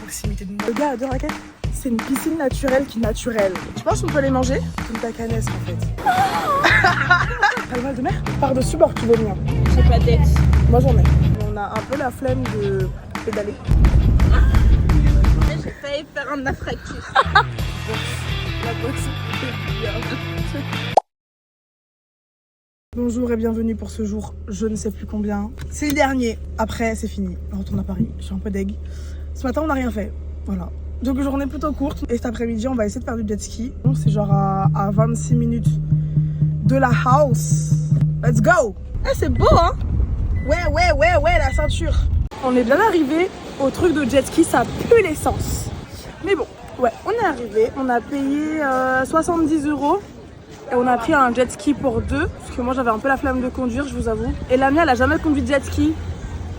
proximité de moi. Le gars adore la quête. C'est une piscine naturelle qui est naturelle. Tu penses qu'on peut les manger? C'est une tacanesse en fait. T'as le mal de mer? Par-dessus bord, tu veux bien. J'ai pas d'ex. Moi j'en ai. On a un peu la flemme de pédaler. J'ai failli faire un naufragis. La boxe. Bonjour et bienvenue pour ce jour, je ne sais plus combien. C'est le dernier, après c'est fini. On retourne à Paris, je suis un peu deg. Ce matin on n'a rien fait, voilà. Donc journée plutôt courte. Et cet après-midi on va essayer de faire du jet ski. C'est genre à 26 minutes de la house. Let's go. Ah c'est beau hein. Ouais, la ceinture. On est bien arrivé au truc de jet ski, ça pue l'essence. Mais bon, ouais, on est arrivé, on a payé 70 €. Et on a pris un jet ski pour deux, parce que moi j'avais un peu la flemme de conduire, je vous avoue. Et Lamia, elle a jamais conduit de jet ski,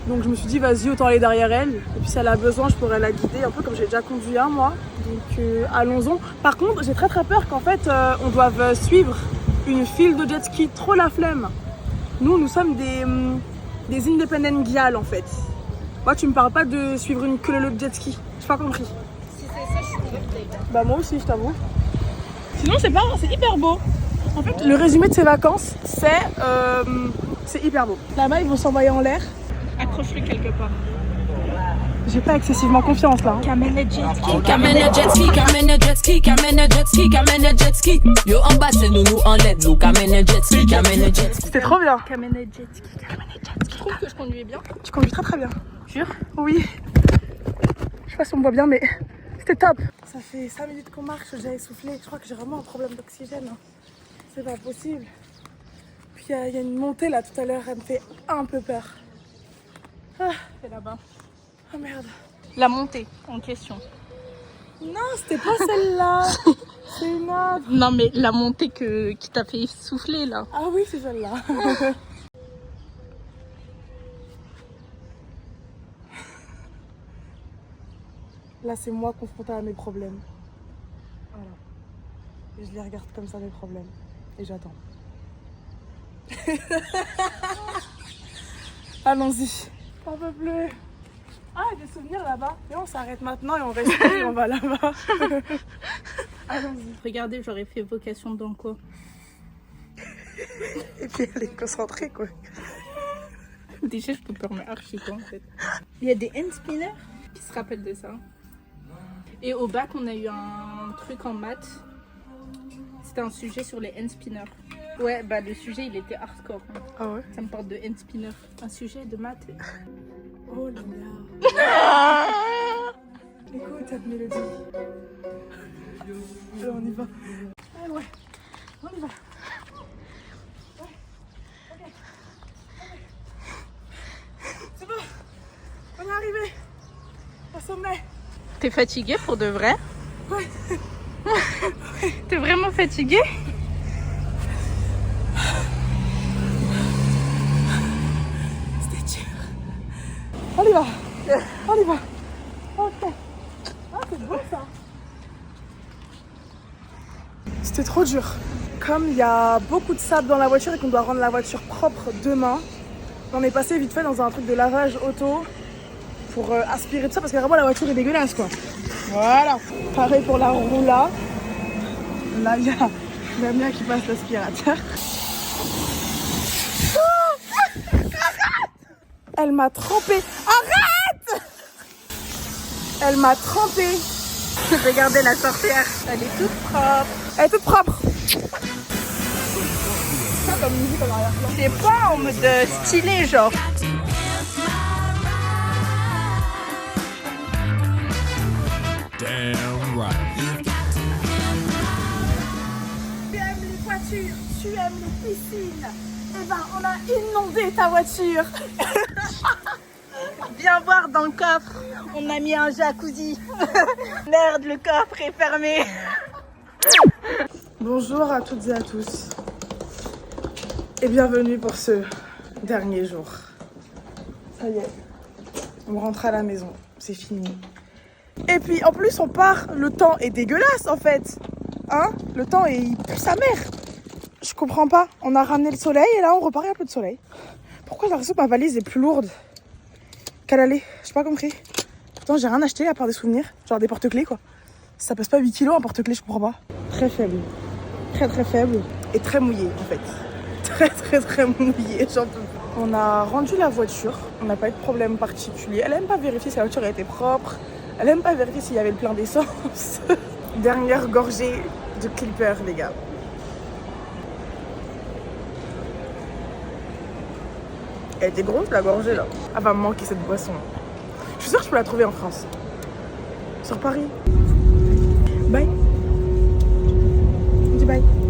donc je me suis dit vas-y, autant aller derrière elle. Et puis si elle a besoin, je pourrais la guider, un peu comme j'ai déjà conduit un moi. Donc allons-y. Par contre, j'ai très peur qu'en fait on doive suivre une file de jet ski, trop la flemme. Nous sommes des independent gyal en fait. Moi tu me parles pas de suivre une queue de jet ski, j'ai pas compris. Si c'est ça, je suis dégoûtée. Bah moi aussi, je t'avoue. Sinon c'est hyper beau. En fait, le résumé de ces vacances, c'est hyper beau. Là-bas, ils vont s'envoyer en l'air. Accroche-le quelque part. J'ai pas excessivement confiance là. Kamene jet ski. Kamene jet ski, kamene jet ski, kamene jet ski, kamene jet ski. Yo en bas c'est nous en l'aide, nous kamene jet ski, kamene jet ski. C'était trop bien. Kamene jet ski. Je trouve que je conduis bien. Tu conduis très bien. Jure? Oui. Je sais pas si on me voit bien, mais c'était top. Ça fait 5 minutes qu'on marche, j'ai essoufflé. Je crois que j'ai vraiment un problème d'oxygène. C'est pas possible. Puis il y a une montée là tout à l'heure, elle me fait un peu peur. Ah, C'est là-bas. oh merde. La montée en question. Non, c'était pas celle-là. C'est une autre. Non mais la montée qui t'a fait souffler là. Ah oui, c'est celle-là. Là, c'est moi confrontée à mes problèmes. Voilà. Et je les regarde comme ça, mes problèmes. Et j'attends. Allons-y. On peut plus. Ah, il y a des souvenirs là-bas. Et on s'arrête maintenant et on respire et on va là-bas. Allons-y. Regardez, j'aurais fait vocation dans quoi? Et puis elle est concentrée, quoi. Déjà, je peux pas remettre archi quoi en fait. Il y a des hand spinners qui se rappellent de ça. Et au bac, on a eu un truc en maths. C'était un sujet sur les hand spinners. Ouais, bah le sujet il était hardcore. Hein. Ah ouais? Ça me parle de hand spinner. Un sujet de maths. Oh là là. Écoute cette mélodie. Alors on y va. Ah ouais, on y va. Ouais. Ok. C'est bon. On est arrivé au sommet. T'es fatiguée pour de vrai? Ouais. T'es vraiment fatiguée? C'était dur. On y va. On y va. Ok. Ah, c'est beau ça. C'était trop dur. Comme il y a beaucoup de sable dans la voiture et qu'on doit rendre la voiture propre demain, on est passé vite fait dans un truc de lavage auto pour aspirer tout ça parce que vraiment la voiture est dégueulasse quoi. Voilà. Pareil pour la roula. Là il y a Damien qui passe l'aspirateur. Elle m'a trempée. Arrête! Elle m'a trempée. Regardez la sorcière. Elle est toute propre. Elle est toute propre. C'est ça comme musique en arrière-plan. C'est pas en mode stylé genre. Damn right. Tu aimes les voitures, tu aimes les piscines. Eh ben, on a inondé ta voiture. Viens voir dans le coffre. On a mis un jacuzzi. Merde, le coffre est fermé. Bonjour à toutes et à tous. Et bienvenue pour ce dernier jour. Ça y est, on rentre à la maison, c'est fini. Et puis en plus on part, le temps est dégueulasse en fait. Hein? Le temps il pue sa mère. Je comprends pas, on a ramené le soleil et là on repart, il y a plus de soleil. Pourquoi j'ai l'impression que ma valise est plus lourde qu'elle allait? J'ai pas compris. Pourtant, j'ai rien acheté à part des souvenirs, genre des porte-clés quoi. Ça pèse pas 8 kilos un porte-clés, je comprends pas. Très faible. Très très faible. Et très mouillé en fait. Très mouillé, j'en peux plus. On a rendu la voiture, on n'a pas eu de problème particulier. Elle aime pas vérifier si la voiture était propre. Elle aime pas vérifier s'il y avait le plein d'essence. Dernière gorgée de Clipper, les gars. Elle était grosse la gorgée là. Elle va me manquer cette boisson. Je suis sûre que je peux la trouver en France. Sur Paris. Bye. Dis bye.